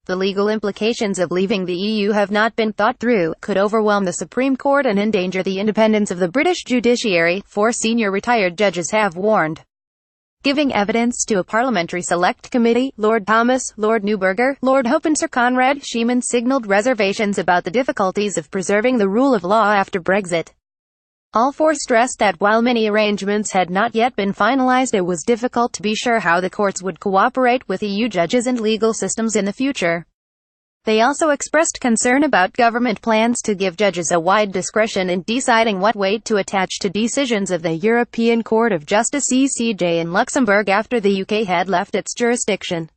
The legal implications of leaving the EU have not been thought through, could overwhelm the Supreme Court and endanger the independence of the British judiciary, 4 senior retired judges have warned. Giving evidence to a parliamentary select committee, Lord Thomas, Lord Neuberger, Lord Hope and Sir Konrad Schiemann signalled reservations about the difficulties of preserving the rule of law after Brexit. All 4 stressed that while many arrangements had not yet been finalised, it was difficult to be sure how the courts would cooperate with EU judges and legal systems in the future. They also expressed concern about government plans to give judges a wide discretion in deciding what weight to attach to decisions of the European Court of Justice (ECJ) in Luxembourg after the UK had left its jurisdiction.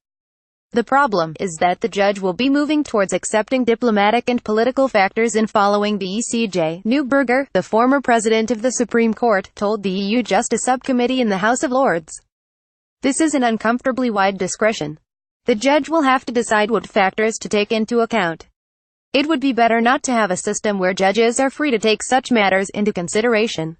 The problem is that the judge will be moving towards accepting diplomatic and political factors in following the ECJ. Neuberger, the former president of the Supreme Court, told the EU Justice Subcommittee in the House of Lords. This is an uncomfortably wide discretion. The judge will have to decide what factors to take into account. It would be better not to have a system where judges are free to take such matters into consideration.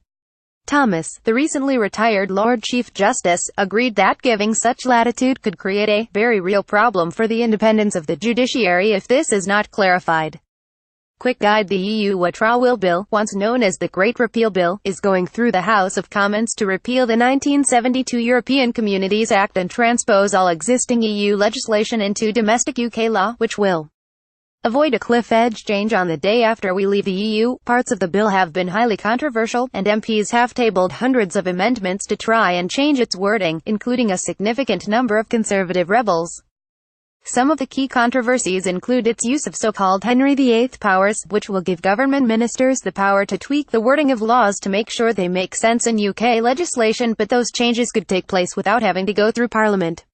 Thomas, the recently retired Lord Chief Justice, agreed that giving such latitude could create a very real problem for the independence of the judiciary if this is not clarified. Quick guide: the EU Withdrawal Bill, once known as the Great Repeal Bill, is going through the House of Commons to repeal the 1972 European Communities Act and transpose all existing EU legislation into domestic UK law, which will avoid a cliff-edge change on the day after we leave the EU. Parts of the bill have been highly controversial, and MPs have tabled hundreds of amendments to try and change its wording, including a significant number of Conservative rebels. Some of the key controversies include its use of so-called Henry VIII powers, which will give government ministers the power to tweak the wording of laws to make sure they make sense in UK legislation, but those changes could take place without having to go through Parliament.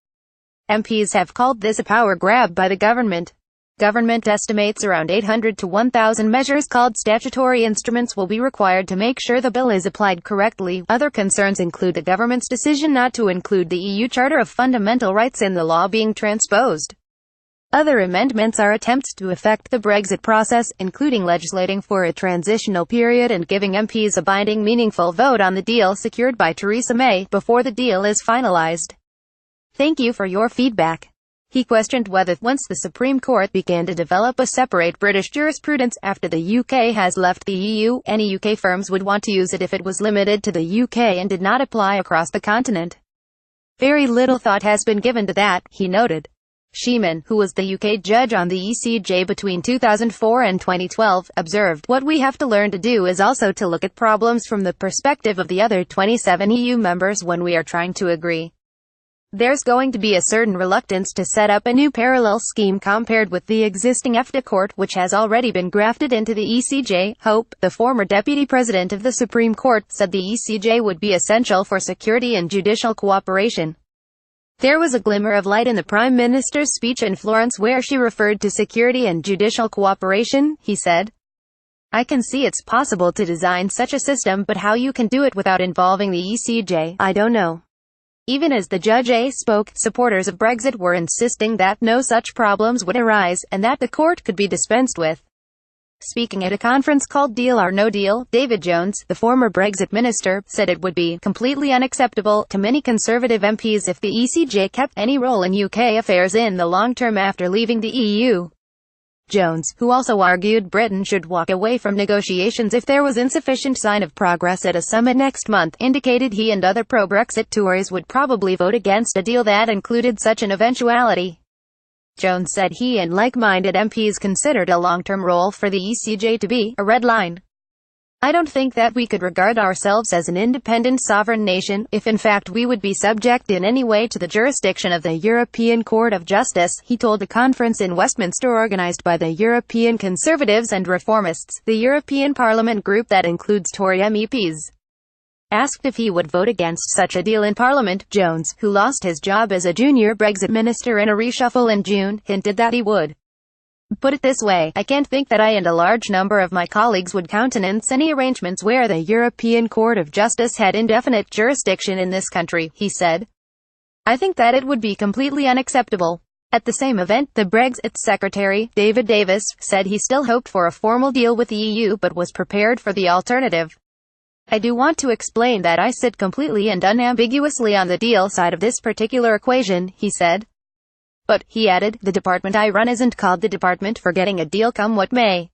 MPs have called this a power grab by the government. Government estimates around 800 to 1,000 measures called statutory instruments will be required to make sure the bill is applied correctly. Other concerns include the government's decision not to include the EU Charter of Fundamental Rights in the law being transposed. Other amendments are attempts to affect the Brexit process, including legislating for a transitional period and giving MPs a binding, meaningful vote on the deal secured by Theresa May before the deal is finalised. Thank you for your feedback. He questioned whether, once the Supreme Court began to develop a separate British jurisprudence after the UK has left the EU, any UK firms would want to use it if it was limited to the UK and did not apply across the continent. Very little thought has been given to that, he noted. Schiemann, who was the UK judge on the ECJ between 2004 and 2012, observed, "What we have to learn to do is also to look at problems from the perspective of the other 27 EU members when we are trying to agree. There's going to be a certain reluctance to set up a new parallel scheme compared with the existing EFTA court, which has already been grafted into the ECJ." Hope, the former deputy president of the Supreme Court, said the ECJ would be essential for security and judicial cooperation. There was a glimmer of light in the Prime Minister's speech in Florence where she referred to security and judicial cooperation. He said, "I can see it's possible to design such a system, but how you can do it without involving the ECJ, I don't know." Even as the judge spoke, supporters of Brexit were insisting that no such problems would arise, and that the court could be dispensed with. Speaking at a conference called Deal or No Deal, David Jones, the former Brexit minister, said it would be completely unacceptable to many Conservative MPs if the ECJ kept any role in UK affairs in the long term after leaving the EU. Jones, who also argued Britain should walk away from negotiations if there was insufficient sign of progress at a summit next month, indicated he and other pro-Brexit Tories would probably vote against a deal that included such an eventuality. Jones said he and like-minded MPs considered a long-term role for the ECJ to be a red line. "I don't think that we could regard ourselves as an independent sovereign nation, if in fact we would be subject in any way to the jurisdiction of the European Court of Justice," he told a conference in Westminster organised by the European Conservatives and Reformists, the European Parliament group that includes Tory MEPs. Asked if he would vote against such a deal in Parliament, Jones, who lost his job as a junior Brexit minister in a reshuffle in June, hinted that he would. "Put it this way, I can't think that I and a large number of my colleagues would countenance any arrangements where the European Court of Justice had indefinite jurisdiction in this country," he said. "I think that it would be completely unacceptable." At the same event, the Brexit Secretary, David Davis, said he still hoped for a formal deal with the EU but was prepared for the alternative. "I do want to explain that I sit completely and unambiguously on the deal side of this particular equation," he said. But, he added, the department I run isn't called the department for getting a deal come what may.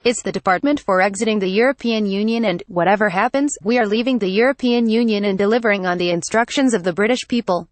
It's the department for exiting the European Union and, whatever happens, we are leaving the European Union and delivering on the instructions of the British people.